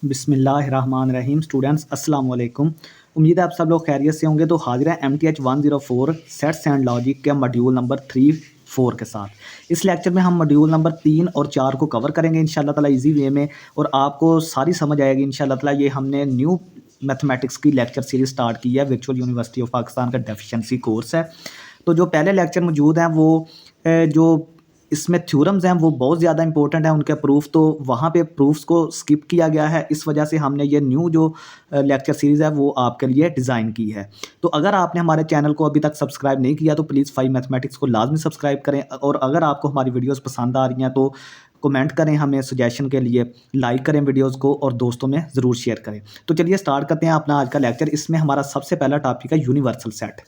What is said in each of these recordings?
बिस्मिल्लाहिर्रहमानिर्रहीम। स्टूडेंट्स अस्सलाम वालेकुम। उम्मीद है आप सब लोग खैरियत से होंगे। तो हाजिर है MTH 104 सेट्स एंड लॉजिक के मॉड्यूल नंबर 3-4 के साथ। इस लेक्चर में हम मॉड्यूल नंबर 3 और 4 को कवर करेंगे इंशाल्लाह ताला इजी वे में, और आपको सारी समझ आएगी इंशाल्लाह ताला। ये हमने न्यू मैथमेटिक्स की लेक्चर सीरीज स्टार्ट की है, वर्चुअल यूनिवर्सिटी ऑफ पाकिस्तान का डेफिशिएंसी कोर्स है। तो जो पहले लेक्चर मौजूद हैं वो जो इसमें थ्योरम्स हैं वो बहुत ज़्यादा इंपॉर्टेंट है, उनके प्रूफ तो वहाँ पे प्रूफ्स को स्किप किया गया है। इस वजह से हमने ये न्यू जो लेक्चर सीरीज़ है वो आपके लिए डिज़ाइन की है। तो अगर आपने हमारे चैनल को अभी तक सब्सक्राइब नहीं किया तो प्लीज़ 5 मैथमेटिक्स को लाजमी सब्सक्राइब करें, और अगर आपको हमारी वीडियोज़ पसंद आ रही हैं तो कमेंट करें हमें सजेशन के लिए, लाइक करें वीडियोज़ को और दोस्तों में ज़रूर शेयर करें। तो चलिए स्टार्ट करते हैं अपना आज का लेक्चर। इसमें हमारा सबसे पहला टॉपिक है यूनिवर्सल सेट।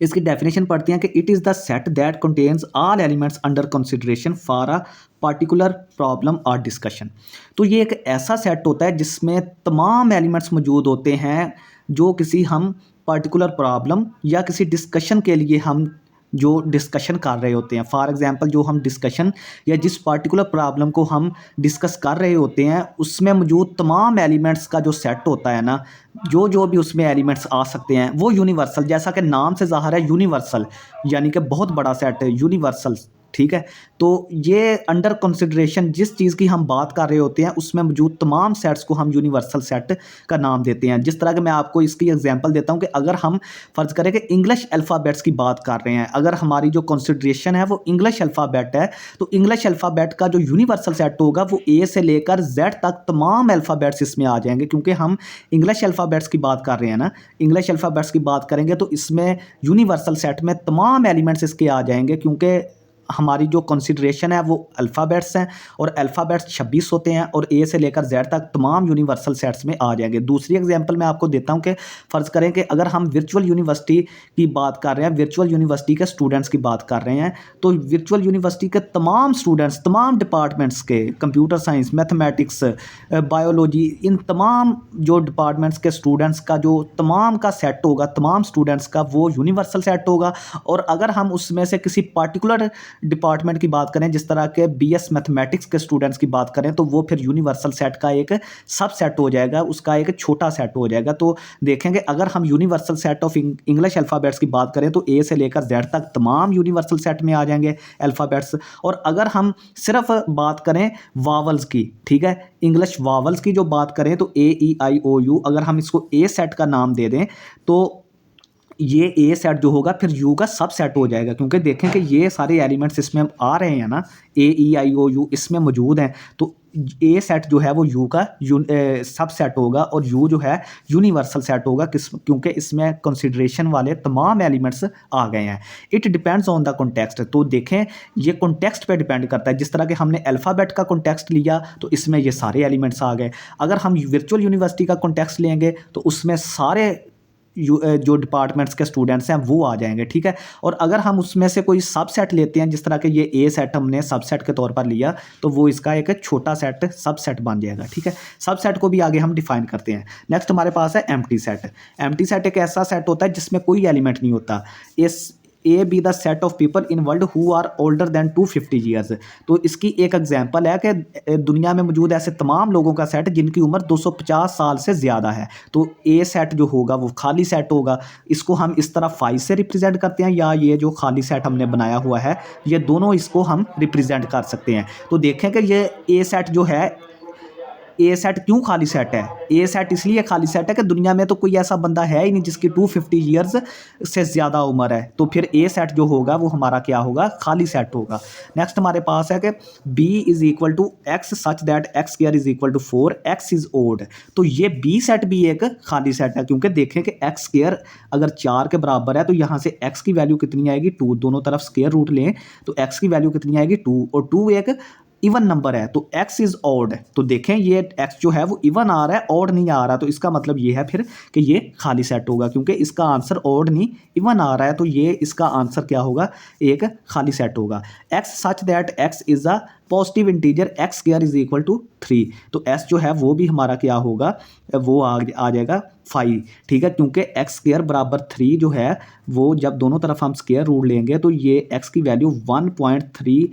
इसकी डेफिनेशन पढ़ते हैं कि it is the set that contains all elements under consideration for a particular problem और डिस्कशन। तो ये एक ऐसा सेट होता है जिसमें तमाम एलिमेंट्स मौजूद होते हैं जो किसी हम पार्टिकुलर प्रॉब्लम या किसी डिस्कशन के लिए हम जो डिस्कशन कर रहे होते हैं। फॉर एग्जांपल जो हम डिस्कशन या जिस पार्टिकुलर प्रॉब्लम को हम डिस्कस कर रहे होते हैं उसमें मौजूद तमाम एलिमेंट्स का जो सेट होता है ना, जो जो भी उसमें एलिमेंट्स आ सकते हैं वो यूनिवर्सल, जैसा कि नाम से ज़ाहिर है यूनिवर्सल, यानी कि बहुत बड़ा सेट है यूनिवर्सल। ठीक है, तो ये अंडर कंसिडरेशन जिस चीज़ की हम बात कर रहे होते हैं उसमें मौजूद तमाम सेट्स को हम यूनिवर्सल सेट का नाम देते हैं। जिस तरह के मैं आपको इसकी एग्जांपल देता हूं कि अगर हम फ़र्ज़ करें कि इंग्लिश अल्फ़ाबेट्स की बात कर रहे हैं, अगर हमारी जो कंसिडरेशन है वो इंग्लिश अल्फ़ाबेट है, तो इंग्लिश अल्फ़ाबेट का जो यूनिवर्सल सेट होगा वो ए से लेकर जेड तक तमाम अल्फ़ाबेट्स इसमें आ जाएंगे, क्योंकि हम इंग्लिश अल्फ़ाबेट्स की बात कर रहे हैं ना। इंग्लिश अल्फ़ाबेट्स की बात करेंगे तो इसमें यूनिवर्सल सेट में तमाम एलिमेंट्स इसके आ जाएंगे, क्योंकि हमारी जो कंसिडरेशन है वो अल्फ़ाबेट्स हैं और अल्फ़ाबेट्स 26 होते हैं और ए से लेकर जेड तक तमाम यूनिवर्सल सेट्स में आ जाएंगे। दूसरी एग्जांपल मैं आपको देता हूं कि फ़र्ज़ करें कि अगर हम वर्चुअल यूनिवर्सिटी की बात कर रहे हैं, वर्चुअल यूनिवर्सिटी के स्टूडेंट्स की बात कर रहे हैं, तो वर्चुअल यूनिवर्सिटी के तमाम स्टूडेंट्स तमाम डिपार्टमेंट्स के, कंप्यूटर साइंस, मैथमेटिक्स, बायोलॉजी, इन तमाम जो डिपार्टमेंट्स के स्टूडेंट्स का जो तमाम का सेट होगा, तमाम स्टूडेंट्स का, वो यूनिवर्सल सेट होगा। और अगर हम उसमें से किसी पार्टिकुलर डिपार्टमेंट की बात करें, जिस तरह के BS मैथमेटिक्स के स्टूडेंट्स की बात करें, तो वो फिर यूनिवर्सल सेट का एक सब सेट हो जाएगा, उसका एक छोटा सेट हो जाएगा। तो देखेंगे अगर हम universal set of English alphabets की बात करें तो ए से लेकर जेड तक तमाम यूनिवर्सल सेट में आ जाएंगे अल्फ़ाबेट्स। और अगर हम सिर्फ बात करें वावल्स की, ठीक है, इंग्लिश वावल्स की जो बात करें तो A E I O U, अगर हम इसको ए सेट का नाम दे दें तो ये ए सेट जो होगा फिर यू का सब सेट हो जाएगा, क्योंकि देखें कि ये सारे एलिमेंट्स इसमें आ रहे हैं ना, A E I O U इसमें मौजूद हैं, तो ए सेट जो है वो यू का सब सेट होगा और यू जो है यूनिवर्सल सेट होगा, क्योंकि इसमें कंसिडरेशन वाले तमाम एलिमेंट्स आ गए हैं। It depends on the context. तो देखें ये कॉन्टेक्स्ट पे डिपेंड करता है। जिस तरह के हमने अल्फ़ाबेट का कॉन्टेक्स्ट लिया तो इसमें ये सारे एलिमेंट्स आ गए। अगर हम वर्चुअल यूनिवर्सिटी का कॉन्टेक्स्ट लेंगे तो उसमें सारे जो डिपार्टमेंट्स के स्टूडेंट्स हैं वो आ जाएंगे। ठीक है, और अगर हम उसमें से कोई सबसेट लेते हैं, जिस तरह के ये ए सेट हमने सबसेट के तौर पर लिया, तो वो इसका एक छोटा सेट सबसेट बन जाएगा। ठीक है, सबसेट को भी आगे हम डिफाइन करते हैं। नेक्स्ट हमारे पास है एम्प्टी सेट। एम्प्टी सेट एक ऐसा सेट होता है जिसमें कोई एलिमेंट नहीं होता। इस A B the set of people in world who are older than 250 years. तो इसकी एक एग्जांपल है कि दुनिया में मौजूद ऐसे तमाम लोगों का सेट जिनकी उम्र 250 साल से ज़्यादा है। तो ए सेट जो होगा वो खाली सेट होगा। इसको हम इस तरह 5 से रिप्रेजेंट करते हैं, या ये जो खाली सेट हमने बनाया हुआ है ये दोनों इसको हम रिप्रेजेंट कर सकते हैं। तो देखें कि ये ए सेट जो है, ए सेट क्यों खाली सेट है? ए सेट इसलिए खाली सेट है कि दुनिया में तो कोई ऐसा बंदा है ही नहीं जिसकी 250 ईयर्स से ज़्यादा उम्र है। तो फिर ए सेट जो होगा वो हमारा क्या होगा? खाली सेट होगा। नेक्स्ट हमारे पास है कि b is equal to x such that x square is equal to 4, x is odd. तो ये b सेट भी एक खाली सेट है, क्योंकि देखें कि एक्स स्क्वायर अगर 4 के बराबर है तो यहाँ से x की वैल्यू कितनी आएगी? 2। दोनों तरफ स्क्वायर रूट लें तो x की वैल्यू कितनी आएगी? 2, और 2 एक इवन नंबर है, तो x इज़ ऑड। तो देखें ये x जो है वो इवन आ रहा है, ऑड नहीं आ रहा, तो इसका मतलब ये है फिर कि ये खाली सेट होगा, क्योंकि इसका आंसर ऑड नहीं इवन आ रहा है, तो ये इसका आंसर क्या होगा? एक खाली सेट होगा। x such that x is a positive integer, x square is equal to 3। तो s जो है वो भी हमारा क्या होगा? वो आ जाएगा 5। ठीक है, क्योंकि एक्स स्क्वायर बराबर 3 जो है वो जब दोनों तरफ हम स्क्वायर रूट लेंगे तो ये x की वैल्यू 1.3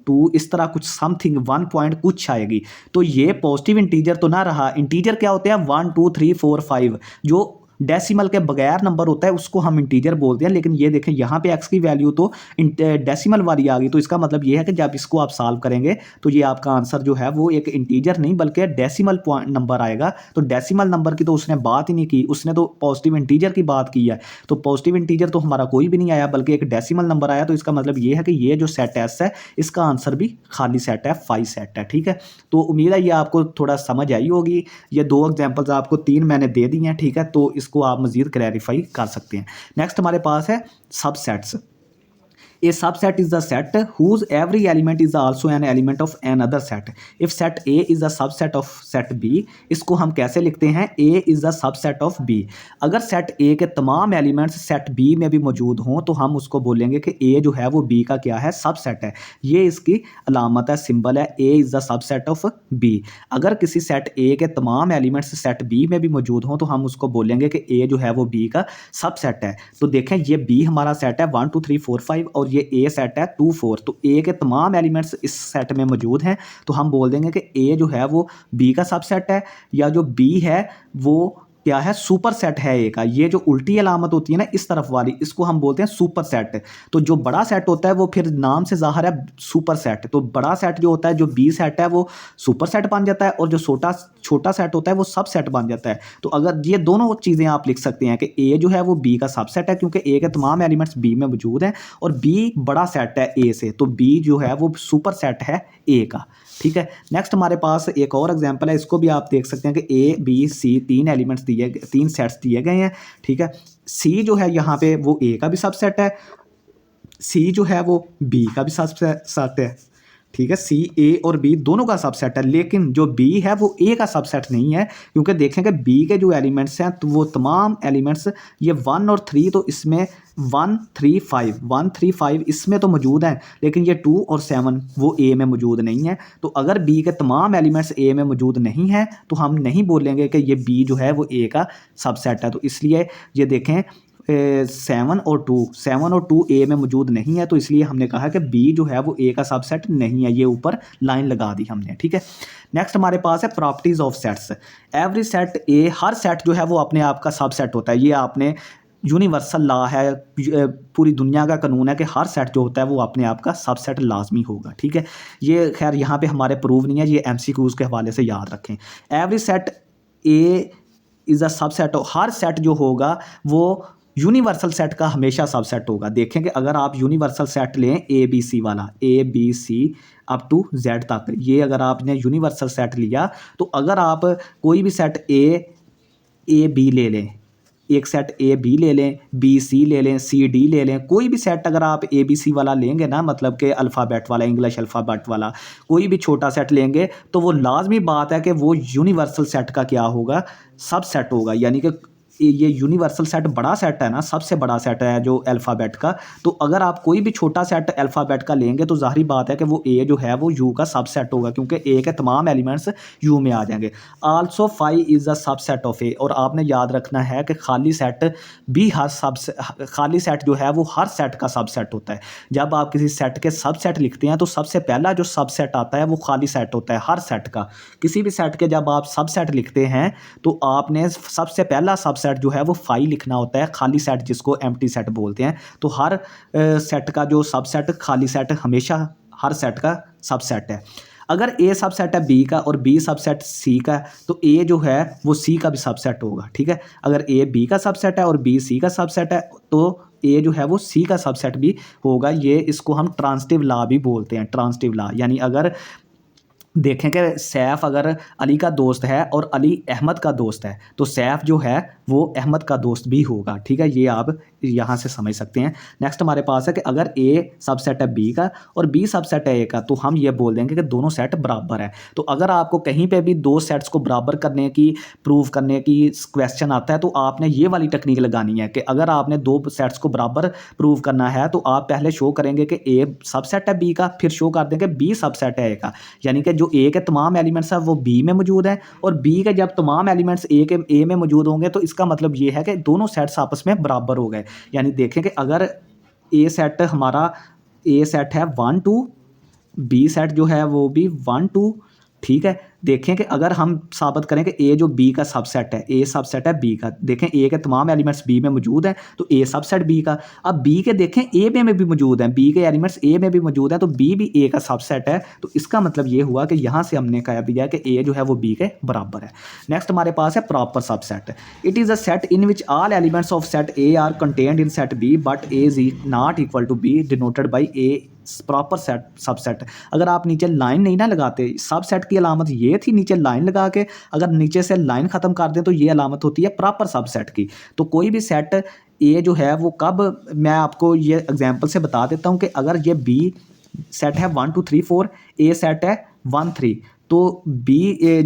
2 इस तरह कुछ समथिंग 1 पॉइंट कुछ आएगी, तो ये पॉजिटिव इंटीजर तो ना रहा। इंटीजर क्या होते हैं 1 2 3 4 5, जो डेसिमल के बगैर नंबर होता है उसको हम इंटीजर बोलते हैं। लेकिन ये देखें यहाँ पे एक्स की वैल्यू तो डेसिमल वाली आ गई, तो इसका मतलब ये है कि जब इसको आप सॉल्व करेंगे तो ये आपका आंसर जो है वो एक इंटीजर नहीं बल्कि डेसिमल पॉइंट नंबर आएगा। तो डेसिमल नंबर की तो उसने बात ही नहीं की, उसने तो पॉजिटिव इंटीजर की बात की है। तो पॉजिटिव इंटीजर तो हमारा कोई भी नहीं आया बल्कि एक डेसिमल नंबर आया। तो इसका मतलब ये है कि ये जो सेट एस है इसका आंसर भी खाली सेट है, 5 सेट है। ठीक है, तो उम्मीद है ये आपको थोड़ा समझ आई होगी। ये 2 एग्जाम्पल्स आपको 3 मैंने दे दी हैं। ठीक है, तो इसको आप मजीद क्लैरिफाई कर सकते हैं। नेक्स्ट हमारे पास है subsets. A subset is the set whose every element is also an element of another set. If set A is a subset of set B, इसको हम कैसे लिखते हैं, A is the subset of B। अगर set A के तमाम elements set B में भी मौजूद हों तो हम उसको बोलेंगे कि A जो है वो B का क्या है, सबसेट है। ये इसकी अलामत है, सिंबल है, A is the subset of B। अगर किसी सेट A के तमाम एलिमेंट्स सेट B में भी मौजूद हों तो हम उसको बोलेंगे कि A जो है वो B का सबसेट है। तो देखें ये B हमारा सेट है 1 2 3 4 5 और ये ए सेट है 2 4, तो ए के तमाम एलिमेंट्स इस सेट में मौजूद हैं। तो हम बोल देंगे कि ए जो है वो बी का सबसेट है, या जो बी है वो क्या है, सुपर सेट है ए का। ये जो उल्टी अलामत होती है ना इस तरफ वाली, इसको हम बोलते हैं सुपर सेट। तो जो बड़ा सेट होता है वो फिर नाम से ज़ाहिर है सुपर सेट, तो बड़ा सेट जो होता है जो बी सेट है वो सुपर सेट बन जाता है, और जो छोटा सेट होता है वो सब सेट बन जाता है। तो अगर ये दोनों चीज़ें आप लिख सकते हैं कि ए जो है वो बी का सबसेट है क्योंकि ए के तमाम एलिमेंट्स बी में मौजूद हैं, और बी बड़ा सेट है ए से, तो बी जो है वो सुपर सेट है ए का। ठीक है, नेक्स्ट हमारे पास एक और एग्जांपल है, इसको भी आप देख सकते हैं कि ए बी सी 3 एलिमेंट्स दिए, 3 सेट्स दिए गए हैं। ठीक है, सी जो है यहाँ पे वो ए का भी सबसेट है, सी जो है वो बी का भी सबसेट है। ठीक है, सी ए और बी दोनों का सबसेट है, लेकिन जो बी है वो ए का सबसेट नहीं है, क्योंकि देखेंगे बी के जो एलिमेंट्स हैं तो वो तमाम एलिमेंट्स ये 1 और 3, तो इसमें 1 3 5 इसमें तो मौजूद हैं, लेकिन ये 2 और 7 वो ए में मौजूद नहीं है। तो अगर बी के तमाम एलिमेंट्स ए में मौजूद नहीं हैं तो हम नहीं बोलेंगे कि ये बी जो है वो ए का सबसेट है। तो इसलिए ये देखें 7 और 2 ए में मौजूद नहीं है, तो इसलिए हमने कहा कि बी जो है वो ए का सबसेट नहीं है। ये ऊपर लाइन लगा दी हमने। ठीक है, नेक्स्ट हमारे पास है properties of sets. Every set A, her set जो है वो अपने आप का सबसेट होता है। ये आपने यूनिवर्सल लॉ है, पूरी दुनिया का कानून है कि हर सेट जो होता है वो अपने आप का सबसेट लाजमी होगा। ठीक है, ये खैर यहाँ पे हमारे प्रूव नहीं है, ये MCQs के हवाले से याद रखें। Every set A is a subset, her set जो होगा वो यूनिवर्सल सेट का हमेशा सबसेट होगा। देखें कि अगर आप यूनिवर्सल सेट लें ABC वाला, ABC अप टू Z तक, ये अगर आपने यूनिवर्सल सेट लिया तो अगर आप कोई भी सेट A B ले लें, एक सेट AB ले लें, BC ले लें, CD ले लें, कोई भी सेट अगर आप ABC वाला लेंगे ना, मतलब कि अल्फ़ाबेट वाला, इंग्लिश अल्फ़ाबेट वाला कोई भी छोटा सेट लेंगे तो वो लाजमी बात है कि वो यूनिवर्सल सेट का क्या होगा, सब सेट होगा। यानी कि ये यूनिवर्सल सेट बड़ा सेट है ना, सबसे बड़ा सेट है जो अल्फ़ाबेट का, तो अगर आप कोई भी छोटा सेट अल्फ़ाबेट का लेंगे तो ज़ाहिर बात है कि वो ए जो है वो यू का सबसेट होगा, क्योंकि ए के तमाम एलिमेंट्स यू में आ जाएंगे। Also 5 is a subset of A, और आपने याद रखना है कि खाली सेट भी खाली सेट जो है वो हर सेट का सबसेट होता है। जब आप किसी सेट के सबसेट लिखते हैं तो सबसे पहला जो सबसेट आता है वो खाली सेट होता है हर सेट का। किसी भी सेट के जब आप सबसेट लिखते हैं तो आपने सबसे पहला सबसेट जो है वो 5 लिखना होता है, खाली सेट जिसको एम्प्टी सेट बोलते हैं। तो हर सेट का जो सबसेट, खाली सेट हमेशा हर सेट का सबसेट है। अगर ए सबसेट है बी का और बी सबसेट सी का, तो ए जो है वो सी का भी सबसेट होगा। ठीक है, अगर ए बी का सबसेट है और बी सी का सबसेट है तो ए जो है वो सी का सबसेट भी होगा। ये इसको हम ट्रांजिटिव लॉ भी बोलते हैं, ट्रांजिटिव लॉ। यानी अगर देखें कि सैफ अगर अली का दोस्त है और अली अहमद का दोस्त है तो सैफ जो है वो अहमद का दोस्त भी होगा। ठीक है, ये आप यहाँ से समझ सकते हैं। नेक्स्ट हमारे पास है कि अगर ए सबसेट है बी का और बी सबसेट है ए का, तो हम ये बोल देंगे कि दोनों सेट बराबर है। तो अगर आपको कहीं पे भी दो सेट्स को बराबर करने की, प्रूव करने की क्वेश्चन आता है तो आपने ये वाली टेक्निक लगानी है कि अगर आपने दो सेट्स को बराबर प्रूव करना है तो आप पहले शो करेंगे कि ए सबसेट है बी का, फिर शो कर देंगे बी सबसेट है ए का। यानी कि जो ए के तमाम एलिमेंट्स हैं वो बी में मौजूद हैं, और बी के जब तमाम एलिमेंट्स ए में मौजूद होंगे तो इसका मतलब ये है कि दोनों सेट्स आपस में बराबर हो गए। यानी देखें कि अगर ए सेट हमारा ए सेट है 1 2 बी सेट जो है वो भी 1 2, ठीक है। देखें कि अगर हम साबित करें कि ए जो बी का सबसेट है, ए सबसेट है बी का, देखें ए के तमाम एलिमेंट्स बी में मौजूद हैं तो ए सबसेट बी का। अब बी के देखें ए में भी मौजूद हैं, बी के एलिमेंट्स ए में भी मौजूद हैं तो बी भी ए का सबसेट है। तो इसका मतलब ये हुआ कि यहाँ से हमने कह दिया कि ए जो है वो बी के बराबर है। नेक्स्ट हमारे पास है proper subset. It is a set in which all elements of set A are contained in set B but A is not equal to B, denoted by A proper set subset. अगर आप नीचे line नहीं ना लगाते, subset की अलामत ये थी नीचे लाइन लगा के, अगर नीचे से लाइन ख़त्म कर दें तो ये अलामत होती है प्रॉपर सबसेट की। तो कोई भी सेट ए जो है वो कब, मैं आपको ये एग्जांपल से बता देता हूँ कि अगर ये बी सेट है 1 2 3 4, ए सेट है 1 3, तो बी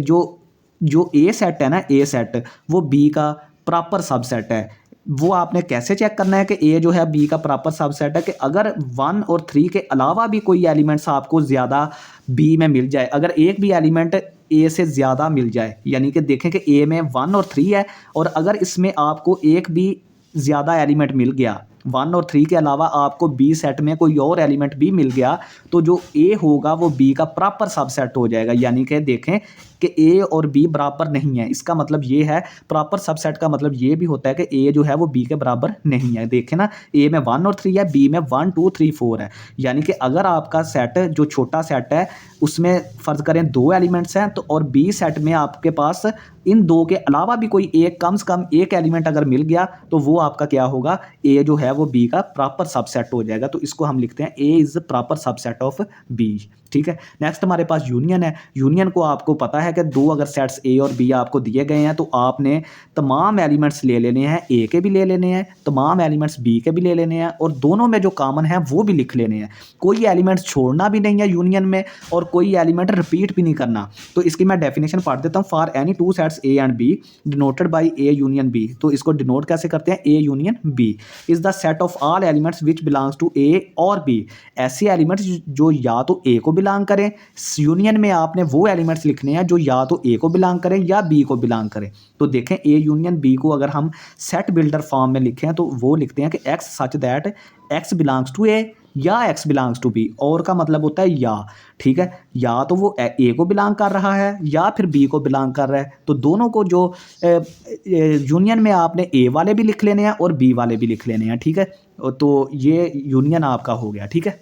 जो ए सेट है ना, ए सेट वो बी का प्रॉपर सबसेट है। वो आपने कैसे चेक करना है कि ए जो है बी का प्रॉपर सबसेट है, कि अगर 1 और 3 के अलावा भी कोई एलिमेंट्स आपको ज़्यादा बी में मिल जाए, अगर एक भी एलिमेंट ए से ज़्यादा मिल जाए, यानी कि देखें कि ए में 1 और 3 है और अगर इसमें आपको एक भी ज़्यादा एलिमेंट मिल गया, 1 और 3 के अलावा आपको बी सेट में कोई और एलिमेंट भी मिल गया, तो जो ए होगा वो बी का प्रॉपर सबसेट हो जाएगा। यानी कि देखें कि ए और बी बराबर नहीं है, इसका मतलब ये है, प्रॉपर सबसेट का मतलब ये भी होता है कि ए जो है वो बी के बराबर नहीं है। देखें ना, ए में 1 और 3 है, बी में 1 2 3 4 है। यानी कि अगर आपका सेट जो छोटा सेट है उसमें फ़र्ज़ करें 2 एलिमेंट्स हैं, तो और बी सेट में आपके पास इन 2 के अलावा भी कोई एक कम से कम एक एलिमेंट अगर मिल गया तो वो आपका क्या होगा, ए जो है वो बी का प्रॉपर सबसेट हो जाएगा। तो इसको हम लिखते हैं A is proper subset of B, ठीक है। नेक्स्ट हमारे पास यूनियन है। यूनियन को आपको पता है कि 2 अगर सेट्स ए और बी आपको दिए गए हैं तो आपने तमाम एलिमेंट्स ले लेने हैं, ए के भी ले लेने हैं, तमाम एलिमेंट्स बी के भी ले लेने हैं और दोनों में जो कॉमन है वो भी लिख लेने हैं। कोई एलिमेंट्स छोड़ना भी नहीं है यूनियन में और कोई एलिमेंट रिपीट भी नहीं करना। तो इसकी मैं डेफिनेशन पढ़ देता हूँ। For any 2 sets A and B denoted by A union B, तो इसको डिनोट कैसे करते हैं, A union B is the set of all elements which belongs to A और बी। ऐसे एलिमेंट्स जो या तो ए को बिलोंग करें, यूनियन में आपने वो एलिमेंट्स लिखने हैं जो या तो ए को बिलोंग करें या बी को बिलोंग करें। तो देखें ए यूनियन बी को अगर हम सेट बिल्डर फॉर्म में लिखें तो वो लिखते हैं कि x such that x belongs to A या एक्स बिलोंग्स टू बी। और का मतलब होता है या, ठीक है, या तो वो ए को बिलोंग कर रहा है या फिर बी को बिलोंग कर रहा है। तो दोनों को जो यूनियन में आपने ए वाले भी लिख लेने हैं और बी वाले भी लिख लेने हैं, ठीक है। तो ये यूनियन आपका हो गया, ठीक है।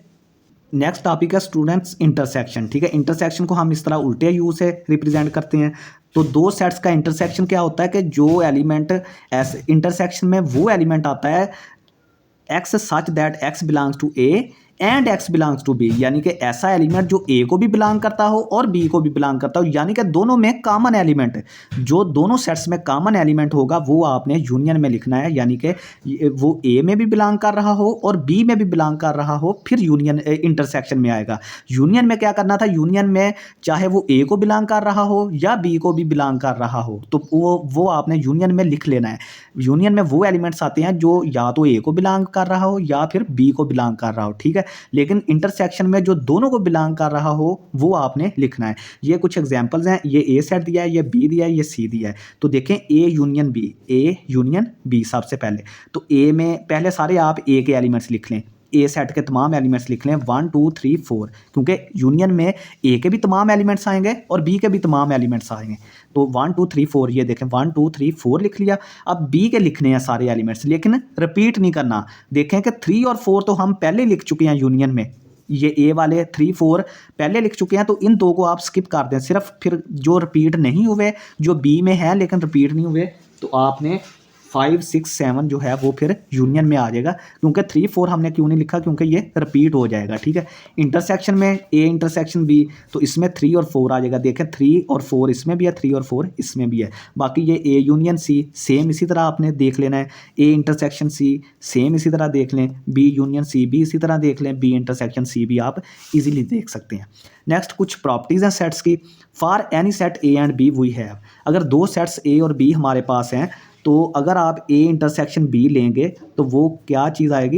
नेक्स्ट टॉपिक है स्टूडेंट्स इंटरसेक्शन, ठीक है। इंटरसेक्शन को हम इस तरह उल्टे यू से रिप्रेजेंट करते हैं। तो 2 सेट्स का इंटरसेक्शन क्या होता है कि जो एलिमेंट ऐसे इंटरसेक्शन में वो एलिमेंट आता है x such that x belongs to A and x belongs to B, यानी कि ऐसा एलिमेंट जो ए को भी बिलोंग करता हो और बी को भी बिलोंग करता हो, यानी कि दोनों में कॉमन एलिमेंट, जो दोनों सेट्स में कॉमन एलिमेंट होगा वो आपने यूनियन में लिखना है। यानी कि वो ए में भी बिलोंग कर रहा हो और बी में भी बिलोंग कर रहा हो, फिर यूनियन इंटरसेक्शन में आएगा। यूनियन में क्या करना था, यूनियन में चाहे वो ए को बिलोंग कर रहा हो या बी को भी बिलोंग कर रहा हो तो वो आपने यूनियन में लिख लेना है। यूनियन में वो एलिमेंट्स आते हैं जो या तो ए को बिलोंग कर रहा हो या फिर बी को बिलोंग कर रहा हो, ठीक है। लेकिन इंटरसेक्शन में जो दोनों को बिलोंग कर रहा हो वो आपने लिखना है। ये कुछ एग्जांपल्स हैं, ये ए सेट दिया है, ये बी दिया है, ये सी दिया है। तो देखें A union B, A union B सबसे पहले। तो ए में पहले सारे आप ए के एलिमेंट्स लिख लें, ए सेट के तमाम एलिमेंट्स लिख लें 1 2 3 4, क्योंकि यूनियन में ए के भी तमाम एलिमेंट्स आएंगे और बी के भी तमाम एलिमेंट्स आएंगे। तो 1 2 3 4 ये देखें 1 2 3 4 लिख लिया। अब बी के लिखने हैं सारे एलिमेंट्स, लेकिन रिपीट नहीं करना। देखें कि 3 और 4 तो हम पहले लिख चुके हैं यूनियन में, ये ए वाले 3 4 पहले लिख चुके हैं, तो इन 2 को आप स्किप कर दें। सिर्फ फिर जो रिपीट नहीं हुए, जो बी में है लेकिन रिपीट नहीं हुए, तो आपने 5 6 7 जो है वो फिर यूनियन में आ जाएगा। क्योंकि 3 4 हमने क्यों नहीं लिखा, क्योंकि ये रिपीट हो जाएगा, ठीक है। इंटरसेक्शन में ए इंटरसेक्शन बी, तो इसमें 3 और 4 आ जाएगा। देखें 3 और 4 इसमें भी है, 3 और 4 इसमें भी है। बाकी ये ए यूनियन सी सेम इसी तरह आपने देख लेना है, ए इंटरसेक्शन सी सेम इसी तरह देख लें, बी यूनियन सी भी इसी तरह देख लें, बी इंटरसेक्शन सी भी आप इजीली देख सकते हैं। नेक्स्ट कुछ प्रॉपर्टीज़ हैं सेट्स की। For any set A and B we have, अगर 2 सेट्स ए और बी हमारे पास हैं तो अगर आप ए इंटरसेक्शन बी लेंगे तो वो क्या चीज़ आएगी,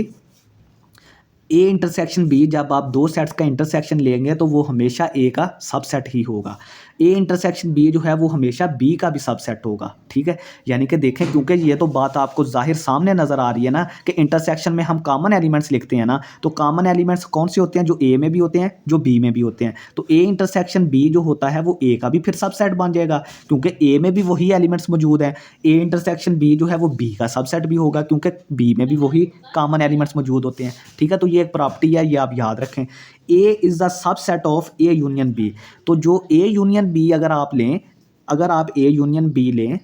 ए इंटरसेक्शन बी, जब आप 2 सेट्स का इंटरसेक्शन लेंगे तो वो हमेशा ए का सबसेट ही होगा। ए इंटरसेक्शन बी जो है वो हमेशा बी का भी सबसेट होगा, ठीक है। यानी कि देखें, क्योंकि ये तो बात आपको ज़ाहिर सामने नज़र आ रही है ना कि इंटरसेक्शन में हम कॉमन एलिमेंट्स लिखते हैं ना, तो कॉमन एलिमेंट्स कौन से होते हैं? जो ए में भी होते हैं, जो बी में भी होते हैं। तो ए इंटरसेक्शन बी जो होता है वो ए का भी फिर सबसेट बन जाएगा, क्योंकि ए में भी वही एलिमेंट्स मौजूद हैं। ए इंटरसेक्शन बी जो है वो बी का सबसेट भी होगा, क्योंकि बी में भी वही कॉमन एलिमेंट्स मौजूद होते हैं, ठीक है। तो ये एक प्रॉपर्टी है, ये आप याद रखें। A is the subset of A union B. तो जो ए यूनियन बी अगर आप लें, अगर आप ए यूनियन बी लें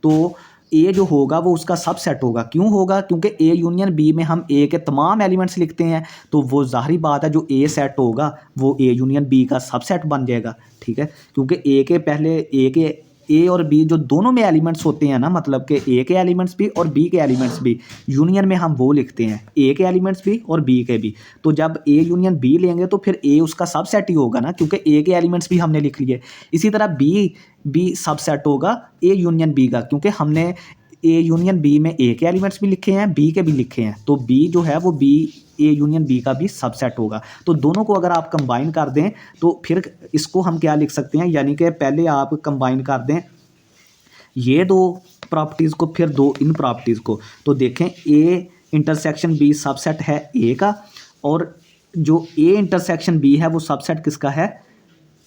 तो ए जो होगा वो उसका सबसेट होगा। क्यों होगा? क्योंकि ए यूनियन बी में हम ए के तमाम एलिमेंट्स लिखते हैं, तो वो ज़ाहिरी बात है जो ए सेट होगा वो ए यूनियन बी का सबसेट बन जाएगा, ठीक है। क्योंकि ए के पहले ए और बी जो दोनों में एलिमेंट्स होते हैं ना, मतलब कि ए के एलिमेंट्स भी और बी के एलिमेंट्स भी, यूनियन में हम वो लिखते हैं, ए के एलिमेंट्स भी और बी के भी। तो जब ए यूनियन बी लेंगे तो फिर ए उसका सबसेट ही होगा ना, क्योंकि ए के एलिमेंट्स भी हमने लिख लिए। इसी तरह बी सबसेट होगा ए यूनियन बी का, क्योंकि हमने ए यूनियन बी में ए के एलिमेंट्स भी लिखे हैं, बी के भी लिखे हैं, तो बी जो है वो बी ए यूनियन बी का भी सबसेट होगा। तो दोनों को अगर आप कंबाइन कर दें तो फिर इसको हम क्या लिख सकते हैं, यानी कि पहले आप कंबाइन कर दें ये दो प्रॉपर्टीज़ को, फिर दो इन प्रॉपर्टीज़ को, तो देखें ए इंटरसेक्शन बी सबसेट है ए का, और जो ए इंटरसेक्शन बी है वो सबसेट किसका है?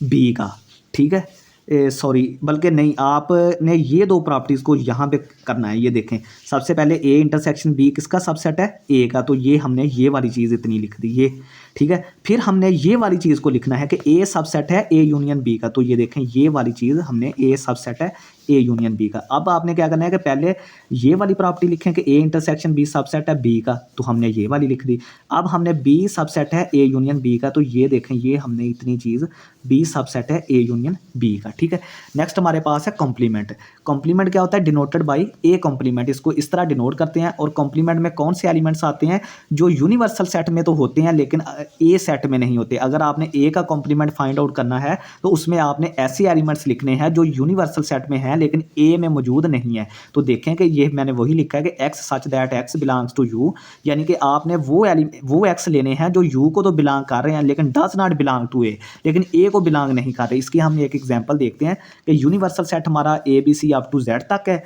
बी का, ठीक है। सॉरी, बल्कि नहीं, आपने ये दो प्रॉपर्टीज़ को यहाँ पे करना है। ये देखें, सबसे पहले ए इंटरसेक्शन बी किसका सबसेट है? ए का, तो ये हमने ये वाली चीज़ इतनी लिख दी, ये ठीक है। फिर हमने ये वाली चीज़ को लिखना है कि ए सबसेट है ए यूनियन बी का, तो ये देखें ये वाली चीज़ हमने ए सबसेट है ए यूनियन बी का। अब आपने क्या करना है कि पहले ये वाली प्रॉपर्टी लिखें कि ए इंटरसेक्शन बी सबसेट है बी का, तो हमने ये वाली लिख दी। अब हमने बी सबसेट है ए यूनियन बी का, तो ये देखें ये हमने इतनी चीज़ बी सबसेट है ए यूनियन बी का, ठीक है। नेक्स्ट हमारे पास है कॉम्प्लीमेंट। कॉम्प्लीमेंट क्या होता है? Denoted by A complement. इसको इस तरह डिनोट करते हैं। और कॉम्प्लीमेंट में कौन से एलिमेंट्स आते हैं? जो यूनिवर्सल सेट में तो होते हैं लेकिन ए सेट में नहीं होते। अगर आपने ए का कॉम्प्लीमेंट फाइंड आउट करना है तो उसमें आपने ऐसे एलिमेंट्स लिखने हैं जो यूनिवर्सल सेट में हैं लेकिन ए में मौजूद नहीं है। तो देखें कि ये मैंने वही लिखा है कि x such that x belongs to U, यानी कि आपने वो एक्स लेने हैं जो यू को तो बिलोंग कर रहे हैं लेकिन डज नॉट बिलोंग टू ए, लेकिन ए को बिलोंग नहीं कर रहे। इसकी हम एक एग्जांपल देखते हैं कि यूनिवर्सल सेट हमारा A B C up to Z तक है।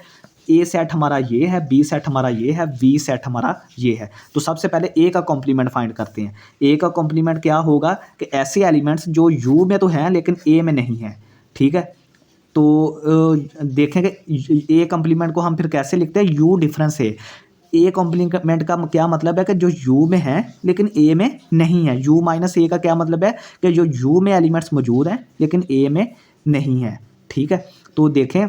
ए सेट हमारा ये है, बी सेट हमारा ये है, बी सेट हमारा ये है। तो सबसे पहले ए का कॉम्प्लीमेंट फाइंड करते हैं। ए का कॉम्प्लीमेंट क्या होगा कि ऐसे एलिमेंट्स जो यू में तो हैं लेकिन ए में नहीं है, ठीक है। तो देखें कि ए कॉम्प्लीमेंट को हम फिर कैसे लिखते हैं? यू डिफरेंस ए कॉम्प्लीमेंट का क्या मतलब है कि जो यू में है लेकिन ए में नहीं है। यू माइनस ए का क्या मतलब है कि जो यू में एलिमेंट्स मौजूद हैं लेकिन ए में नहीं है, ठीक है। तो देखें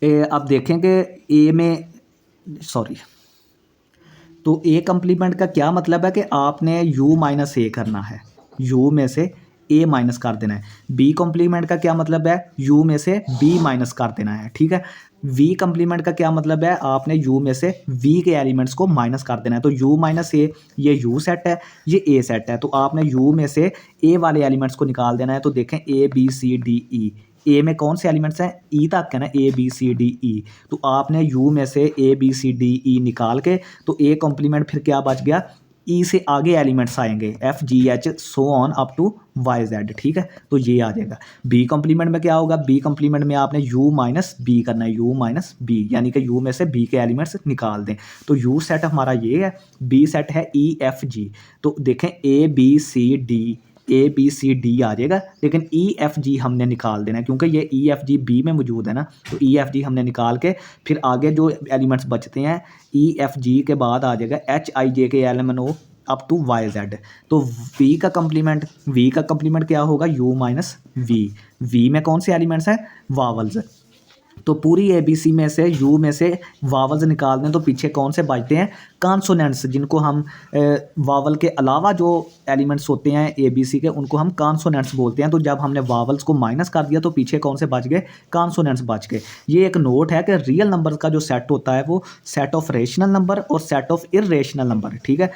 अब देखें कि ए में सॉरी तो ए कॉम्प्लीमेंट का क्या मतलब है कि आपने यू माइनस ए करना है, यू में से ए माइनस कर देना है। बी कॉम्प्लीमेंट का क्या मतलब है? यू में से बी माइनस कर देना है, ठीक है। वी कॉम्प्लीमेंट का क्या मतलब है? आपने यू में से वी के एलिमेंट्स को माइनस कर देना है। तो यू माइनस ए, ये यू सेट है, ये ए सेट है, तो आपने यू में से ए वाले एलिमेंट्स को निकाल देना है। तो देखें A B C D E, ए में कौन से एलिमेंट्स हैं? ई तक है ना, ए बी सी डी ई। तो आपने यू में से ए बी सी डी ई निकाल के, तो ए कॉम्प्लीमेंट फिर क्या बच गया? ई से आगे एलिमेंट्स आएंगे F G H so on up to Y Z, ठीक है। तो ये आ जाएगा। बी कॉम्प्लीमेंट में क्या होगा? बी कॉम्प्लीमेंट में आपने यू माइनस बी करना है, यू माइनस बी, यानी कि यू में से बी के एलिमेंट्स निकाल दें। तो यू सेट हमारा ये है, बी सेट है ई एफ जी। तो देखें A B C D, A B C D आ जाएगा, लेकिन ई एफ जी हमने निकाल देना है क्योंकि ये ई एफ जी बी में मौजूद है ना। तो ई एफ जी हमने निकाल के फिर आगे जो एलिमेंट्स बचते हैं ई एफ जी के बाद आ जाएगा H I J K L M N O up to Y Z. तो वी का कंप्लीमेंट क्या होगा? You minus we. वी में कौन से एलिमेंट्स हैं? वावल्स। तो पूरी ए बी सी में से यू में से वावल्स निकाल दें तो पीछे कौन से बचते हैं? कॉन्सोनेंट्स, जिनको हम वावल के अलावा जो एलिमेंट्स होते हैं ए बी सी के उनको हम कॉन्सोनेंट्स बोलते हैं। तो जब हमने वावल्स को माइनस कर दिया तो पीछे कौन से बच गए? कॉन्सोनेंट्स बच गए। ये एक नोट है कि रियल नंबर का जो सेट होता है वो सेट ऑफ रेशनल नंबर और सेट ऑफ इर्रेशनल नंबर, ठीक है।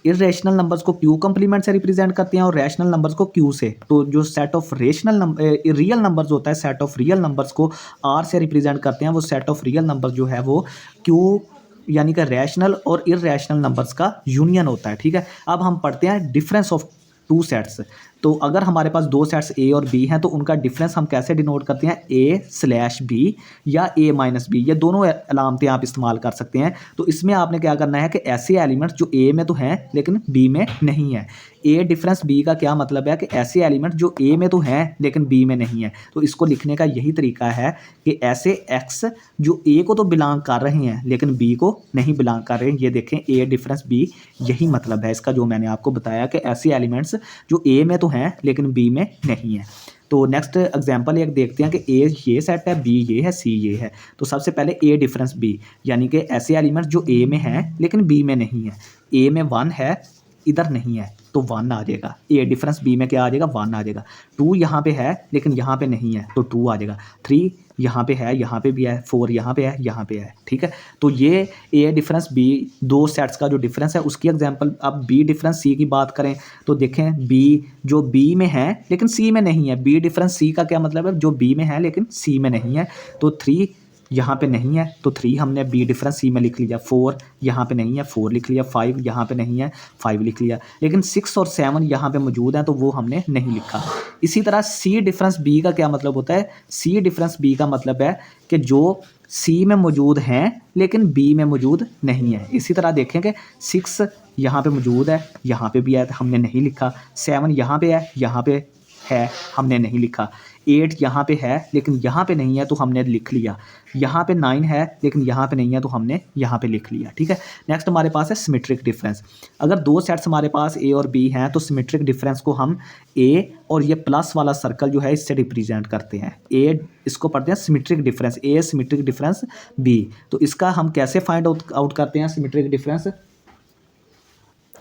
इर्रेशनल नंबर्स को क्यू कॉम्प्लीमेंट से रिप्रेजेंट करते हैं और रैशनल नंबर्स को क्यू से। तो जो set of rational real numbers होता है, सेट ऑफ रियल नंबर्स को आर से रिप्रेजेंट करते हैं। वो सेट ऑफ रियल नंबर जो है वो क्यू यानी कि रैशनल और इर्रेशनल नंबर्स का यूनियन होता है, ठीक है। अब हम पढ़ते हैं डिफरेंस ऑफ टू सेट्स। तो अगर हमारे पास दो सेट्स ए और बी हैं तो उनका डिफरेंस हम कैसे डिनोट करते हैं, A/B या A-B, ये दोनों अलामतें आप इस्तेमाल कर सकते हैं। तो इसमें आपने क्या करना है कि ऐसे एलिमेंट्स जो ए में तो हैं लेकिन बी में नहीं है। ए डिफरेंस बी का क्या मतलब है कि ऐसे एलिमेंट जो ए में तो हैं लेकिन बी में नहीं है। तो इसको लिखने का यही तरीका है कि ऐसे एक्स जो ए को तो बिलोंग कर रहे हैं लेकिन बी को नहीं बिलोंग कर रहे हैं। ये देखें ए डिफरेंस बी, यही मतलब है इसका जो मैंने आपको बताया कि ऐसे एलिमेंट्स जो ए में तो हैं लेकिन बी में नहीं है। तो नेक्स्ट एग्जांपल एक देखते हैं कि ए ये सेट है, बी ये है, सी ये है। तो सबसे पहले ए डिफरेंस बी, यानी कि ऐसे एलिमेंट्स जो ए में हैं लेकिन बी में नहीं है। ए में 1 है, इधर नहीं है तो 1 आ जाएगा। ए डिफरेंस बी में क्या आ जाएगा, 1 आ जाएगा। 2 यहाँ पे है लेकिन यहाँ पे नहीं है तो 2 आ जाएगा। 3 यहाँ पे है, यहाँ पे भी है। 4 यहाँ पे है, यहाँ पे है। ठीक है, तो ये ए डिफरेंस बी, दो सेट्स का जो डिफरेंस है उसकी एग्जांपल। अब बी डिफरेंस सी की बात करें तो देखें बी जो बी में है लेकिन सी में नहीं है। बी डिफरेंस सी का क्या मतलब है, जो बी में है लेकिन सी में नहीं है। तो 3 यहाँ पे नहीं है तो 3 हमने बी डिफरेंस सी में लिख लिया। 4 यहाँ पे नहीं है, 4 लिख लिया। 5 यहाँ पे नहीं है, 5 लिख लिया। लेकिन 6 और 7 यहाँ पे मौजूद हैं तो वो हमने नहीं लिखा। इसी तरह सी डिफरेंस बी का क्या मतलब होता है, सी डिफरेंस बी का मतलब है कि जो सी में मौजूद हैं लेकिन बी में मौजूद नहीं है। इसी तरह देखें कि 6 यहाँ पे मौजूद है, यहाँ पे भी है, हमने नहीं लिखा। 7 यहाँ पे है, यहाँ पे है, हमने नहीं लिखा। 8 यहाँ पे है लेकिन यहाँ पे नहीं है तो हमने लिख लिया। यहाँ पे 9 है लेकिन यहाँ पे नहीं है तो हमने यहाँ पे लिख लिया। ठीक है, नेक्स्ट हमारे पास है सिमेट्रिक डिफरेंस। अगर दो सेट्स हमारे पास ए और बी हैं तो सिमेट्रिक डिफरेंस को हम ए और ये प्लस वाला सर्कल जो है इससे रिप्रेजेंट करते हैं। ए इसको पढ़ते हैं सिमेट्रिक डिफरेंस, ए सिमेट्रिक डिफरेंस बी। तो इसका हम कैसे फाइंड आउट करते हैं सिमेट्रिक डिफरेंस।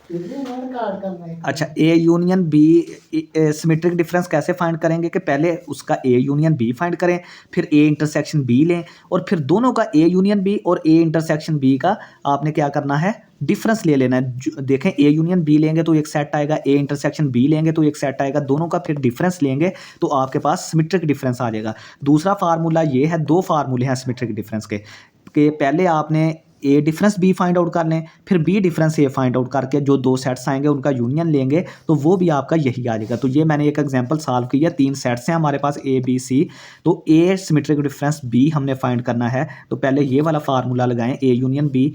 अच्छा, A union B symmetric difference कैसे फाइंड करेंगे कि पहले उसका ए यूनियन बी फाइंड करें, फिर ए इंटरसेक्शन बी लें और फिर दोनों का ए यूनियन बी और ए इंटरसेक्शन बी का आपने क्या करना है, डिफरेंस ले लेना है। देखें ए यूनियन बी लेंगे तो एक सेट आएगा, ए इंटरसेक्शन बी लेंगे तो एक सेट आएगा, दोनों का फिर डिफरेंस लेंगे तो आपके पास सिमेट्रिक डिफरेंस आ जाएगा। दूसरा फार्मूला ये है, दो फार्मूले हैं सिमेट्रिक डिफरेंस के कि पहले आपने ए डिफरेंस बी फाइंड आउट कर लें, फिर बी डिफरेंस ए फाइंड आउट करके जो दो सेट्स आएंगे उनका यूनियन लेंगे तो वो भी आपका यही आ जाएगा। तो ये मैंने एक एग्जांपल सॉल्व किया, 3 सेट्स हैं हमारे पास ए बी सी। तो ए सिमेट्रिक डिफरेंस बी हमने फाइंड करना है तो पहले ये वाला फार्मूला लगाएं, A union B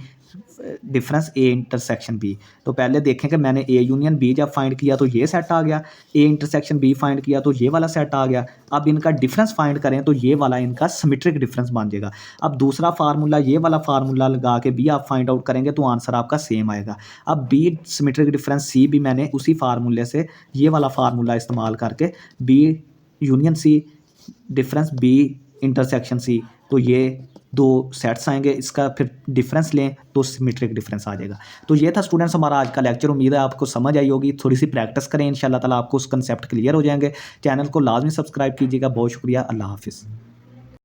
difference A intersection B. तो पहले देखें कि मैंने ए यूनियन बी जब फाइंड किया तो ये सेट आ गया, ए इंटरसेक्शन बी फाइंड किया तो ये वाला सेट आ गया। अब इनका डिफरेंस फाइंड करें तो ये वाला इनका सिमेट्रिक डिफरेंस बन जाएगा। अब दूसरा फार्मूला, ये वाला फार्मूला लगा के भी आप फाइंड आउट करेंगे तो आंसर आपका सेम आएगा। अब बी सिमेट्रिक डिफरेंस सी भी मैंने उसी फार्मूले से ये वाला फार्मूला इस्तेमाल करके B union C difference B intersection C, तो ये दो सेट्स आएंगे, इसका फिर डिफरेंस लें तो सिमेट्रिक डिफरेंस आ जाएगा। तो ये था स्टूडेंट्स हमारा आज का लेक्चर। उम्मीद है आपको समझ आई होगी। थोड़ी सी प्रैक्टिस करें, इंशाल्लाह ताला आपको उस कंसेप्ट क्लियर हो जाएंगे। चैनल को लाजमी सब्सक्राइब कीजिएगा। बहुत शुक्रिया, अल्लाह हाफिज़।